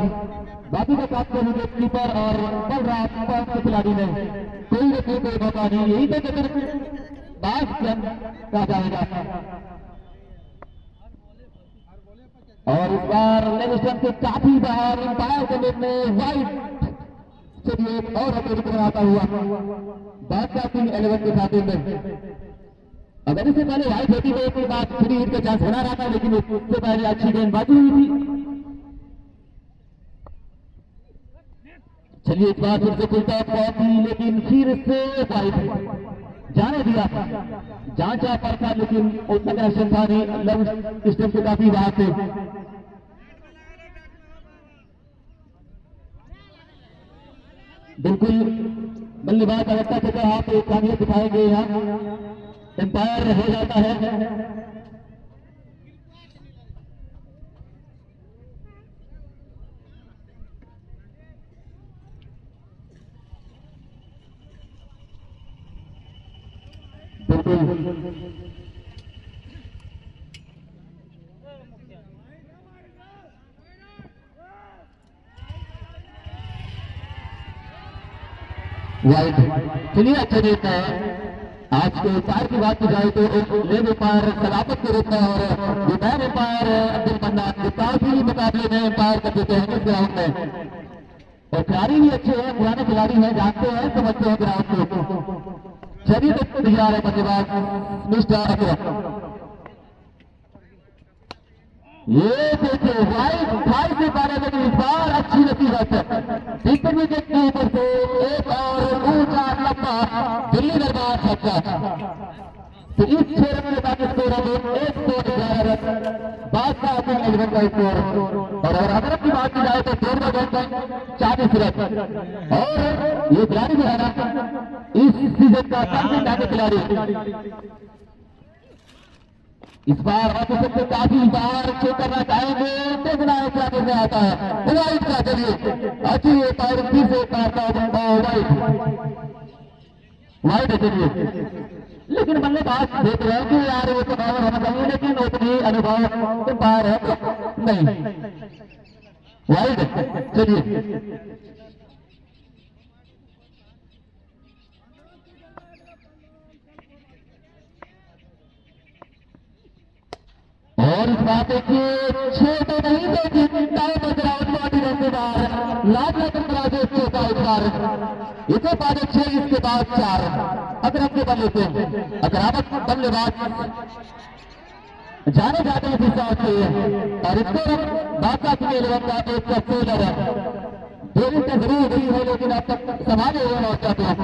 A: बाकी के साथ को विकेट कीपर और बल रहा के खिलाड़ी ने कोई न कोई मौका नहीं, यही तो बाज कहा जाएगा। और इस बार लेग स्टंप से काफी बाहर अंपायर के निर्णय वाइड। चलिए एक और अपील बनाता हुआ बादशाह सिंह 11 के खाते में। अगर इससे पहले वाइड होती तो एक बात फ्री हिट का चांस बना रहा था, लेकिन इससे पहले अच्छी गेंदबाजी हुई थी। चलिए इस बार फिर से खुलता पहुंची, लेकिन फिर से वाइड जाने दिया, जांचा पर था, लेकिन उतना कनेक्शन था नहीं। लव स्टंप से काफी बाहर थे। बिल्कुल बल्लेबाज अवस्था के हाथ एक काबिलियत दिखाएंगे, यहाँ एम्पायर हो जाता है। वाइड। चलिए अच्छा देता है। आज के उपाय की बात की जाए तो एक लेग उपायर सलामत के रूप में और जो नए उपायर अब्दुल मन्नान जो काफी मुकाबले में एम्पायर कर देते हैं इस ग्राउंड में, और खिलाड़ी भी अच्छे हैं, पुराने खिलाड़ी हैं, जानते हैं, समझते हैं ग्राउंड को। चलिए तो तैयार है बल्लेबाज मिस्टर अकरम। ये देखिए वाइड भाई से पाने में इस बार अच्छी नसीबत है। विकेट विकेट के ऊपर से एक और ऊंचा लंबा दिल्ली दरबार छक्का। तो इस 6 रन के बाद स्कोर है 111 रन, बादशाह सिंह 11 का स्कोर। और अगर अकरम की बात की जाए तो 13 गेंद पर 40 रन। और ये खिलाड़ी जो है ना इस सीजन का सबसे ज्यादा खिलाड़ी। इस बार ऑफिसर से काफी बार चेक करना चाहेंगे, देखना है क्या करने आता है। वाइड का चलिए अच्छी ये पैर फिर से वाइड चलिए, लेकिन बल्लेबाज देख रहे हैं कि यार वो तो ओवर होना चाहिए, लेकिन उतनी अनुभव तो बाहर है नहीं। वाइड चलिए और इस बात देखिए 6 तो नहीं तो लाख लाख चौथा इस बार इसे बाद 6 इसके बाद 4 अकरम के बल्ले से अकरामत बल्लेबाज जाने जाते हैं हिस्सा होते हैं। और इसको बादशाह सिंह 11 का एक फेलर है, 2 विकेट जरूर हुई है, लेकिन अब तक संभाले हुए लौट जाते हैं।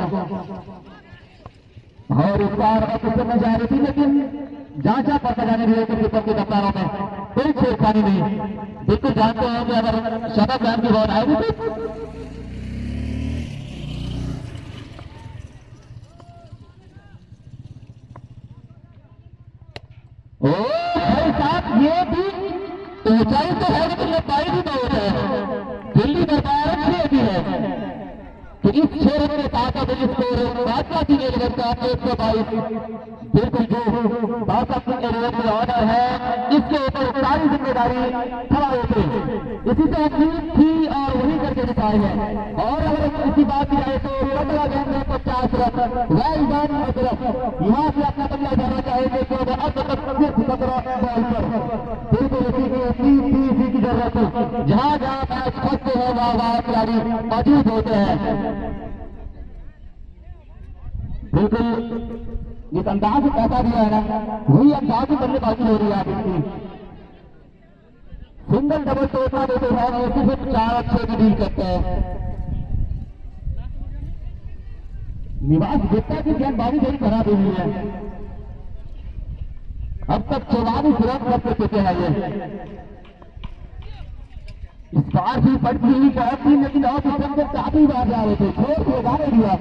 A: और इस बार ऑफिसर में जा रही थी, लेकिन जांचा पता जाने दिए कि ऊपर के दफ्तारों में कोई छेड़खानी नहीं। बिल्कुल जानते हैं कि अगर शतक रन की बॉल आएगी तो भाई साहब ये भी ऊंचाई तो है, लेकिन लंबाई भी बहुत है। दिल्ली दरबार अच्छी भी है। तो इस 6 रन के साथ अब स्कोर बादशाह सिंह 11 का 122। बिल्कुल जो बादशाह सिंह 11 की ऑर्डर है इसके ऊपर सारी जिम्मेदारी खड़ा होती है। इसी से उम्मीद थी और वही करके दिखाए हैं। और अगर इसी बात की जाए तो 15 गेंद में 50 रन वेल डन अकरम। यहाँ से अपना बदला जाना चाहेंगे तो अब तक सिर्फ 17 बॉल पर बिल्कुल इसी की जरूरत है। जहाँ जहाँ मैच फंसते हैं वहाँ खिलाड़ी मौजूद होते हैं। बिल्कुल जिस अंदाज से पैसा दिया है ना वही अंदाज में बल्लेबाजी हो रही है। इसकी सिंगल डबल तो उतना देते हैं और सिर्फ 4 और 6 की डील करते हैं। निवास गुप्ता की गेंदबाजी बड़ी खराब हुई है। अब तक 44 रन कर चुके हैं ये। इस बार भी पटनी बहुत थी, लेकिन और से काफी बार जा रहे थे, छोड़ के गाने दिया।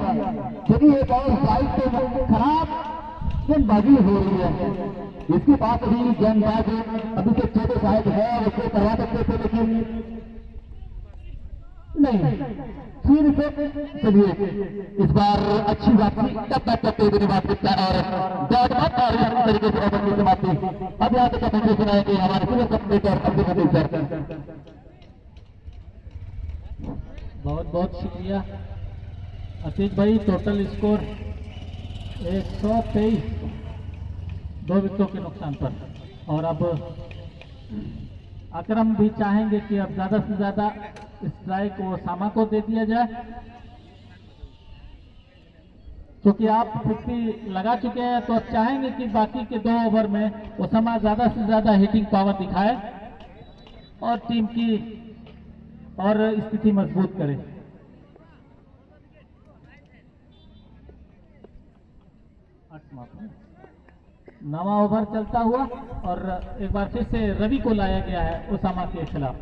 A: क्योंकि एक और साइड से खराब गेंदबाजी हो रही है। इसके बाद भी गेंदबाज अभी तक छोटे साइड है, उसको करवा सकते थे, लेकिन नहीं। फिर से चलिए इस बार अच्छी वापसी तब तक करते हुए बात करता है और दौड़ और इस तरीके से ओवर की समाप्ति। अब यहाँ तक अपने सुनाएंगे हमारे पूरे कम्प्लीटर अब्दुल हमीद सर।
B: बहुत बहुत शुक्रिया अतीक भाई। टोटल स्कोर 123 2 विकेटों के नुकसान पर। और अब अकरम भी चाहेंगे कि अब ज्यादा से ज्यादा स्ट्राइक ओसामा को दे दिया जाए, क्योंकि आप 50 लगा चुके हैं, तो अब चाहेंगे कि बाकी के 2 ओवर में ओसामा ज्यादा से ज्यादा हिटिंग पावर दिखाए और टीम की और स्थिति मजबूत करे। नवा ओवर चलता हुआ और एक बार फिर से रवि को लाया गया है ओसामा के खिलाफ।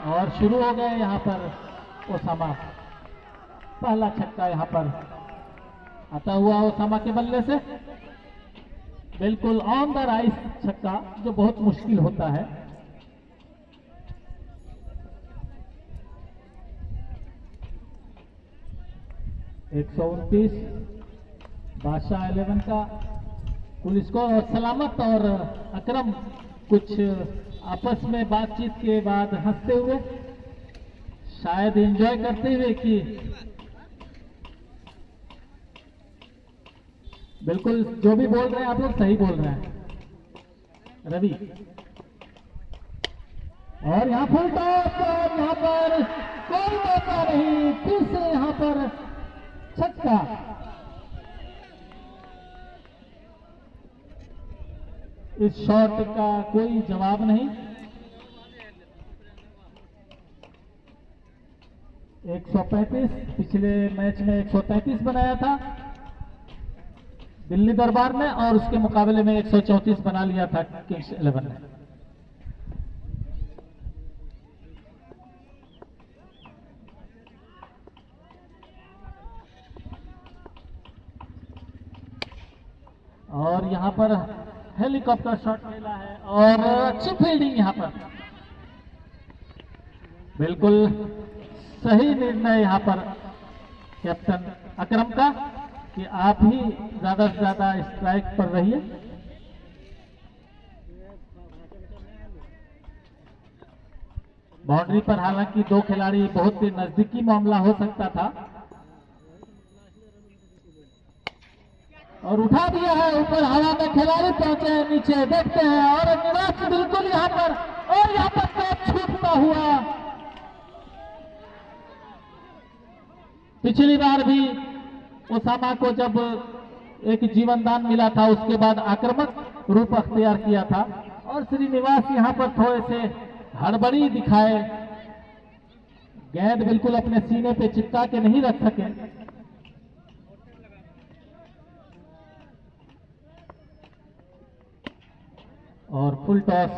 B: और शुरू हो गए यहाँ पर ओसामा। पहला छक्का यहाँ पर आता हुआ ओसामा के बल्ले से, बिल्कुल ऑन द राइस छक्का, जो बहुत मुश्किल होता है। एक 129 बादशाह 11 का कुल स्कोर। और सलामत और अकरम कुछ आपस में बातचीत के बाद हंसते हुए, शायद एंजॉय करते हुए कि बिल्कुल जो भी बोल रहे हैं आप लोग सही बोल रहे हैं। रवि और यहाँ फुल टॉस, और यहाँ पर कोई मौका नहीं, फिर से यहाँ पर छक्का। इस शॉट का कोई जवाब नहीं। 135, पिछले मैच में 133 बनाया था दिल्ली दरबार ने, और उसके मुकाबले में 134 बना लिया था किंग्स 11 ने। और यहां पर हेलीकॉप्टर शॉट खेला है और अच्छी फील्डिंग यहां पर, बिल्कुल सही निर्णय यहां पर कैप्टन अकरम का कि आप ही ज्यादा से ज्यादा स्ट्राइक पर रहिए। बाउंड्री पर हालांकि 2 खिलाड़ी, बहुत ही नजदीकी मामला हो सकता था, और उठा दिया है ऊपर हवा में, खिलाड़ी पहुंचे हैं नीचे, देखते हैं, और निवास बिल्कुल यहां पर, और यहां पर कैच छूटता हुआ। पिछली बार भी ओसामा को जब एक जीवन दान मिला था, उसके बाद आक्रामक रूप अख्तियार किया था, और श्रीनिवास यहां पर थोड़े से हड़बड़ी दिखाए, गेंद बिल्कुल अपने सीने पे चिपका के नहीं रख सके। और फुल टॉस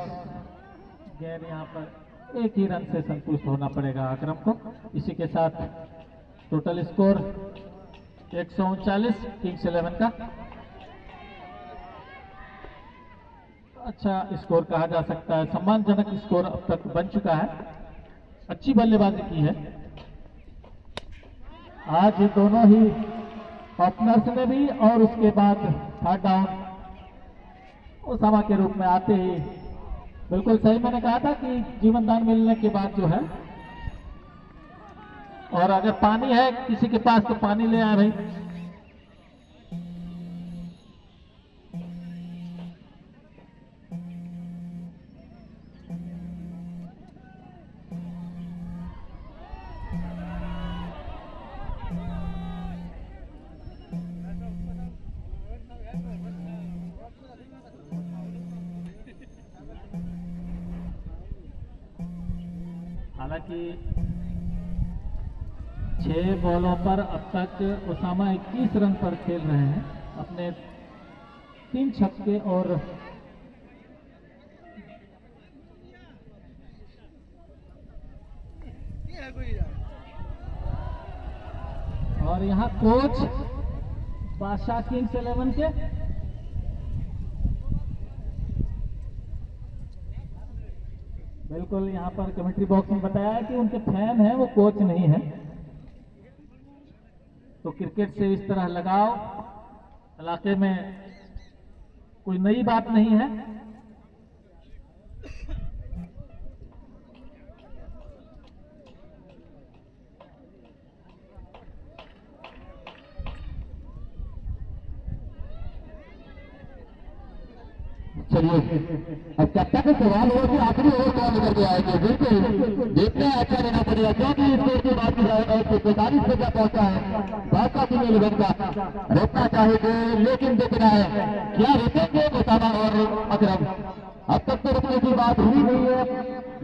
B: गेंद यहां पर 1 ही रन से संतुष्ट होना पड़ेगा अकरम को। इसी के साथ टोटल स्कोर 139 किंग्स 11 का। अच्छा स्कोर कहा जा सकता है, सम्मानजनक स्कोर अब तक बन चुका है। अच्छी बल्लेबाजी की है आज दोनों ही ओपनर्स ने भी, और उसके बाद थर्ड डाउन ओसामा के रूप में आते ही, बिल्कुल सही मैंने कहा था कि जीवन दान मिलने के बाद जो है, और अगर पानी है किसी के पास तो पानी ले आए भाई। हालांकि 6 बॉलों पर अब तक ओसामा 21 रन पर खेल रहे हैं, अपने 3 छक्के और यहाँ कोच बादशाह किंग्स 11 के बिल्कुल यहाँ पर कमेंट्री बॉक्स में बताया है कि उनके फैन हैं, वो कोच नहीं है। तो क्रिकेट से इस तरह लगाव इलाके में कोई नई बात नहीं है।
A: चलिए अब कैप्टन का सवाल हो कि आखिरी ओवर कौन लेकर के आएंगे। बिल्कुल देखते हैं, अच्छा लेना पड़ेगा क्योंकि स्कोर की बात की जाए 145 पे क्या पहुंचा है। बादशाह टीम इलेवन का रोकना चाहेंगे लेकिन देखना है क्या रोकेंगे मुसाबा और अकरम। अब तक तो रुकने की बात हुई नहीं है,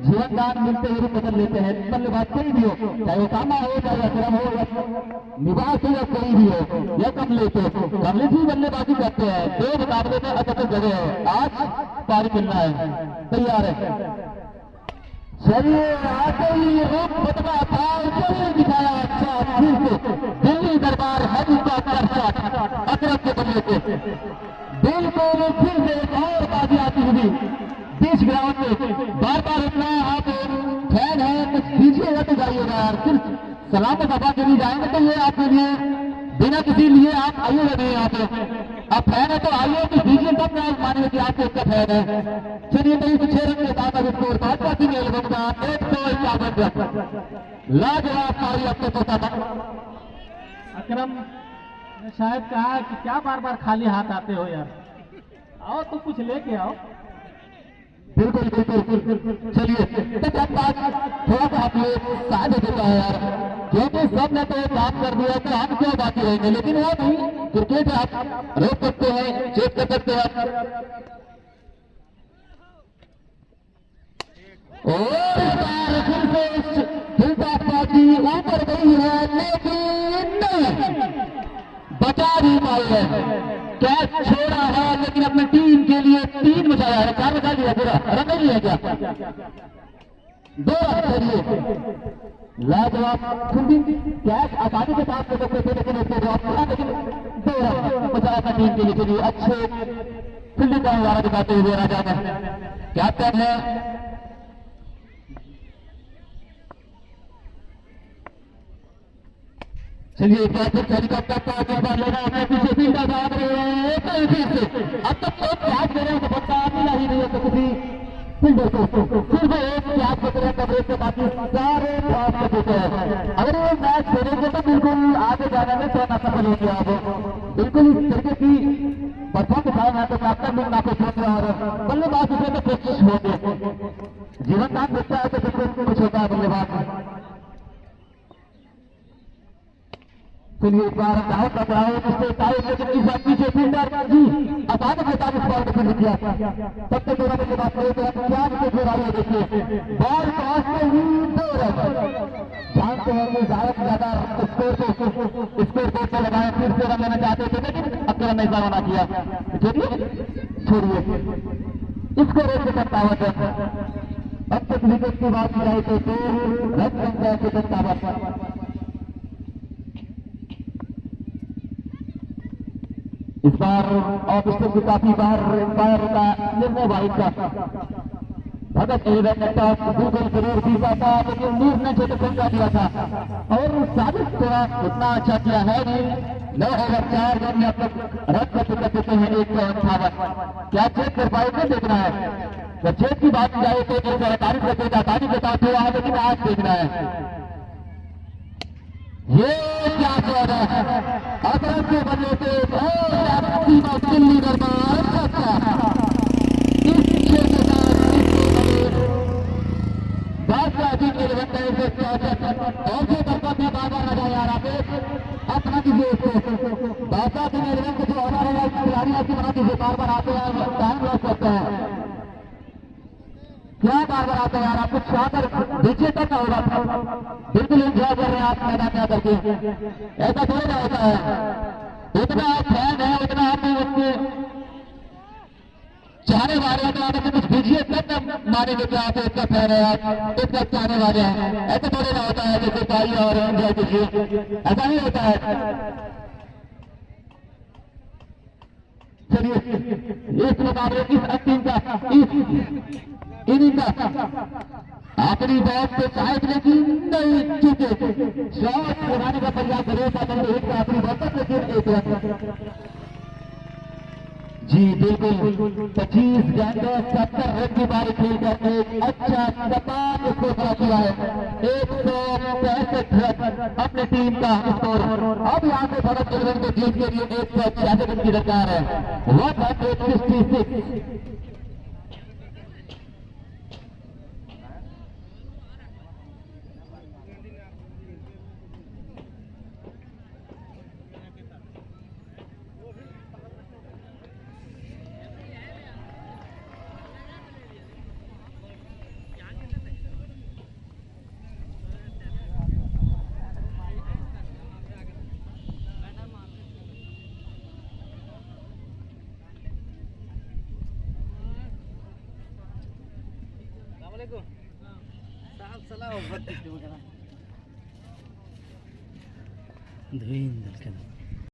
A: जीवन दान मिलते हुए पकड़ लेते हैं। बल्लेबाज कोई भी हो, चाहे ओसामा हो चाहे अकरम हो या निवास हो या कोई भी हो या कमलेश हो, कमलेश ही बल्लेबाजी करते हैं। दो मुकाबले में अटक जगह है, आज पारी मिलना है, तैयार है। चलिए आते ही रूप बदला था, चलिए दिखाया अच्छा फिर से दिल्ली दरबार हज का कर्जा अकरम के बल्ले को बिल्कुल फिर से एक और बाजी आती हुई बीच ग्राउंड में। बार बार इतना आप फैन है तो दीजिएगा तो जाइएगा यार, सिर्फ सलाम सभा के लिए जाएंगे तो ये आपके लिए बिना किसी लिए आप आइएगा नहीं। आप फैन है तो आइए तो दीजिए तब मैं मानेंगे कि आपको उसका फैन है। चलिए तो इस 6 रन के साथ अब स्कोर भाजपा टीम इलेवन का 151 रन। लाजवाब पारी अब तक होता था।
B: अकरम ने शायद कहा कि क्या बार बार खाली हाथ आते हो यार, आओ तो कुछ लेके आओ।
A: बिल्कुल बिल्कुल चलिए तो थोड़ा सा आप लोग साथ देता है यार, क्योंकि सब ने तो काम कर दिया तो हम क्यों बाकी रहेंगे। लेकिन वो नहीं, क्रिकेट आप रोक सकते हैं, चेक कर सकते हैं। और फिर से दिलता पार्टी ऊपर गई है लेकिन बचा नहीं पाई है। कैच छोड़ा है लेकिन अपनी टीम के लिए 3 बचाया है, 4 बचा लिया, पूरा रन नहीं लिया क्या, 2 रन चाहिए। लाजवाब फील्डिंग, कैच आसानी के साथ ले सकते थे लेकिन उसको ड्रॉप किया, लेकिन 2 रन बचाया था टीम के लिए। चलिए अच्छे फील्डिंग का नजारा दिखाते हुए राजा का कैप्टन है। चलिए हेलीकॉप्टर का अगर लेना है पीछे फील्डर भाग रहे हैं तो फिर से अब तक तो कैच दे रहे हैं, पता मिला ही नहीं है तो किसी फील्डर को सिर्फ एक कैच बच रहे हैं कवरेज के, बाकी सारे ड्रॉप कर देते हैं। अगर ये मैच खेलेंगे तो बिल्कुल आगे जाने में थोड़ा सफल हो गया। अब बिल्कुल इस तरीके की परफॉर्म दिखाए हैं तो कैप्टन भी ना कुछ होंगे और बल्लेबाज उसे तो कोशिश होंगे। जीवन दान देखता है तो बिल्कुल कुछ होता है बल्लेबाज। चलिए इस बार बहुत टकराए जिससे टाइम लेकिन इस बार पीछे फील्डर जी अचानक से 40 बॉल को फिर किया। तब तक 2 रन के बाद क्या विकेट ले रही है, देखिए बॉल क्रॉस में ही 2 रन। जानते हैं कि ज्यादा से ज्यादा स्कोर बोर्ड पर लगाए, फिर से रन लेना चाहते थे लेकिन अकेला नहीं सामना किया। चलिए छोड़िए इसको रेट के सत्तावत है। अब तक विकेट की बात की जाए तो 2 रन संख्या के सत्तावत। इस बार ऑफ स्टम्प से काफी बाहर इंपायर का निर्णय वाइड का भगत ने टॉस गूगल जरूर जीता था लेकिन नीर ने झटकन का दिया था और साबित थोड़ा उतना अच्छा किया है नहीं। 9 ओवर 4 रन में अब तक रन कर चुके हैं 158। क्या चेक कर पाएंगे देखना है। जब चेक की बात की जाए तो 148 रन का आसानी के साथ हुआ है लेकिन आज देखना है ये क्या शॉट है। अकरम के बल्ले से दिल्ली दरबार इस खेल के साथ बादशाह टीम के लिए ऐसे बरकत में बार बार लगा यार आप अपना कीजिए इसको। बादशाह टीम इलेवन के जो ऑनर है खिलाड़ी ऐसी बना दीजिए, बार बार आते हैं टाइम लॉस करते हैं। क्या बार बार आते हैं यार, आपको चाहकर नीचे तक होगा। बिल्कुल एंजॉय कर रहे हैं आप मैदान में आकर के, ऐसा थोड़ा ना होता है। उतना आप फैन है उतना आप उसको चाहने वाले हैं तो आप कुछ दीजिए तब तक मानेंगे कि आप इसका फैन है, आप इसका चाहने वाले हैं। ऐसा थोड़ा ना होता है जैसे पाइए और एंजॉय कीजिए, ऐसा नहीं होता है। चलिए इस मुकाबले इस अंतिम का इस इनिंग का आखिरी बॉल पे शायद लेकिन नहीं चुके, शॉट लगाने का प्रयास करे था एक का आखिरी बॉल तक लेकिन 1 रन। जी बिल्कुल 25 गेंदों 70 रन की बारी खेलकर एक अच्छा सपाट स्कोर खड़ा किया है। 165 रन अपनी टीम का स्कोर। अब यहाँ से भारत इलेवन को जीत के लिए 166 रन की दरकार है। 166
C: धीन दल के नाम